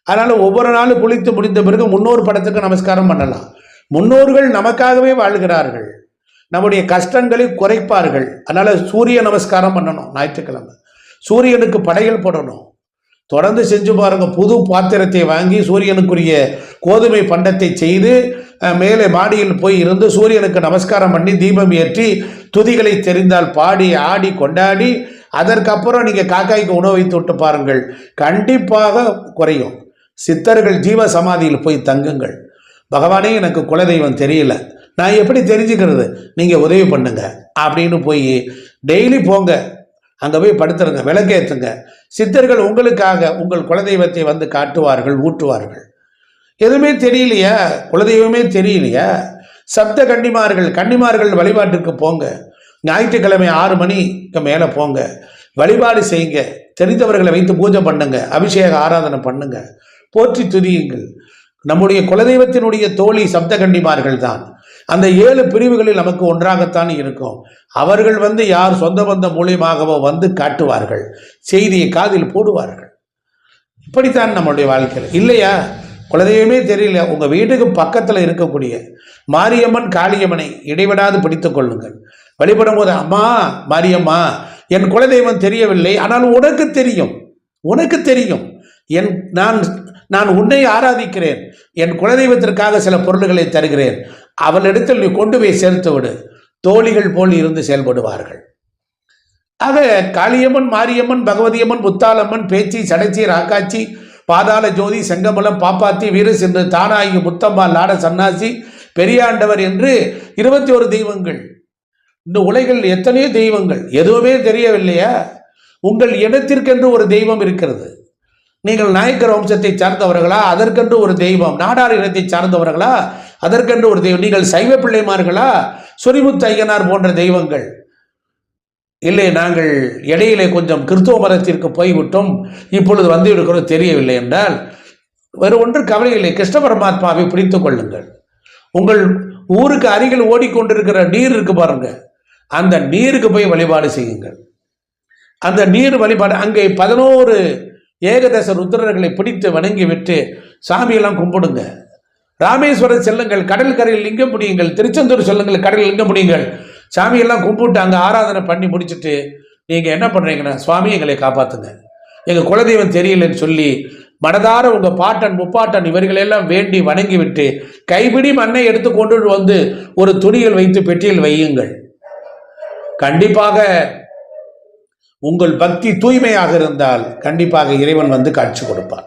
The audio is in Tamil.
அதனால் ஒவ்வொரு நாளும் குளித்து முடிந்த பிறகு முன்னோர் படத்துக்கு நமஸ்காரம் பண்ணலாம். முன்னோர்கள் நமக்காகவே வாழ்கிறார்கள், நம்முடைய கஷ்டங்களை குறைப்பார்கள். அதனால் சூரிய நமஸ்காரம் பண்ணணும். ஞாயிற்றுக்கிழமை சூரியனுக்கு படையல் போடணும். தொடர்ந்து செஞ்சு பாருங்க. புது பாத்திரத்தை வாங்கி சூரியனுக்குரிய கோதுமை பண்டத்தை செய்து மேலே மாடியில் போய் இருந்து சூரியனுக்கு நமஸ்காரம் பண்ணி தீபம் ஏற்றி துதிகளை தெரிந்தால் பாடி ஆடி கொண்டாடி அதற்கப்புறம் நீங்கள் காக்காய்க்கு உணவு வைத்து விட்டு பாருங்கள், கண்டிப்பாக குறையும். சித்தர்கள் ஜீவ சமாதியில் போய் தங்குங்கள். பகவானே எனக்கு குலதெய்வம் தெரியல, நான் எப்படி தெரிஞ்சுக்கிறது, நீங்கள் உதவி பண்ணுங்க அப்படின்னு போய் டெய்லி போங்க, அங்கே போய் படுத்துருங்க, விளக்கேற்றுங்க. சித்தர்கள் உங்களுக்காக உங்கள் குலதெய்வத்தை வந்து காட்டுவார்கள், ஊட்டுவார்கள். எதுவுமே தெரியலையா, குலதெய்வமே தெரியலையா, சப்த கன்னிமார்கள் வழிபாட்டுக்கு போங்க. ஞாயிற்றுக்கிழமை 6 மணிக்கு மேலே போங்க, வழிபாடு செய்யுங்க. தெரிந்தவர்களை வைத்து பூஜை பண்ணுங்க, அபிஷேக ஆராதனை பண்ணுங்க, போற்றி துதியுங்கள். நம்முடைய குலதெய்வத்தினுடைய தோழி சப்த கன்னிமார்கள் தான். அந்த 7 பிரிவுகளில் நமக்கு ஒன்றாகத்தான் இருக்கும். அவர்கள் வந்து யார் சொந்த பந்த மூலியமாகவோ வந்து காட்டுவார்கள், செய்தியை காதில் போடுவார்கள். இப்படித்தான் நம்மளுடைய வாழ்க்கையில். இல்லையா, குலதெய்வமே தெரியல, உங்கள் வீட்டுக்கு பக்கத்தில் இருக்கக்கூடிய மாரியம்மன் காளியம்மனை இடைவிடாது பிடித்து கொள்ளுங்கள். வழிபடும் போது, அம்மா மாரியம்மா, என் குலதெய்வம் தெரியவில்லை, ஆனால் உனக்கு தெரியும், உனக்கு தெரியும், நான் உன்னை ஆராதிக்கிறேன், என் குலதெய்வத்திற்காக சில பொருள்களை தருகிறேன், அவளிடத்தில் நீ கொண்டு போய் சேர்த்து விடு. தோழிகள் போல் இருந்து செயல்படுவார்கள். ஆக காளியம்மன், மாரியம்மன், பகவதியம்மன், முத்தாலம்மன், பேச்சி, சடைச்சி, ராக்காச்சி, பாதாள ஜோதி, செங்கமலம், பாப்பாத்தி, வீரசிந்து, தானாயி, முத்தம்மா, லாட சன்னாசி, பெரியாண்டவர் என்று 21 தெய்வங்கள். இந்த உலகில் எத்தனையோ தெய்வங்கள், எதுவுமே தெரியவில்லையா? உங்கள் இடத்திற்கென்று ஒரு தெய்வம் இருக்கிறது. நீங்கள் நாயக்கர் வம்சத்தை சார்ந்தவர்களா, அதற்கென்று ஒரு தெய்வம். நாடார் இனத்தை சார்ந்தவர்களா, அதற்கென்று ஒரு தெய்வம். நீங்கள் சைவ பிள்ளைமார்களா, சொரிமுத்து ஐயனார் போன்ற தெய்வங்கள். இல்லை, நாங்கள் இடையிலே கொஞ்சம் கிறிஸ்துவ மதத்திற்கு போய்விட்டோம், இப்பொழுது வந்து இருக்கிறோம் தெரியவில்லை என்றால் வேறு ஒன்று கவலை இல்லை. கிருஷ்ண பரமாத்மாவை பிடித்து கொள்ளுங்கள். உங்கள் ஊருக்கு அருகில் ஓடிக்கொண்டிருக்கிற நீர் இருக்கு பாருங்க, அந்த நீருக்கு போய் வழிபாடு செய்யுங்கள். அந்த நீர் வழிபாடு, அங்கே 11 ஏகதச ருத்ரர்களை பிடித்து வணங்கி விட்டு சாமியெல்லாம் கும்பிடுங்க. ராமேஸ்வரம் செல்லுங்கள், கடல் கரையில் லிங்கம் பிடியுங்கள். திருச்செந்தூர் செல்லுங்கள், கடலில் லிங்கம் பிடியுங்கள். சாமியெல்லாம் கும்பிட்டு அங்கே ஆராதனை பண்ணி முடிச்சுட்டு நீங்கள் என்ன பண்ணுறீங்கன்னா, சுவாமி எங்களை காப்பாற்றுங்க, எங்கள் குலதெய்வம் தெரியலன்னு சொல்லி மனதார உங்கள் பாட்டன் முப்பாட்டன் இவர்களெல்லாம் வேண்டி வணங்கி விட்டு கைப்பிடி மண்ணை எடுத்து கொண்டு வந்து ஒரு துணியில் வைத்து பெட்டியில் வையுங்கள். கண்டிப்பாக உங்கள் பக்தி தூய்மையாக இருந்தால் கண்டிப்பாக இறைவன் வந்து காட்சி கொடுப்பார்.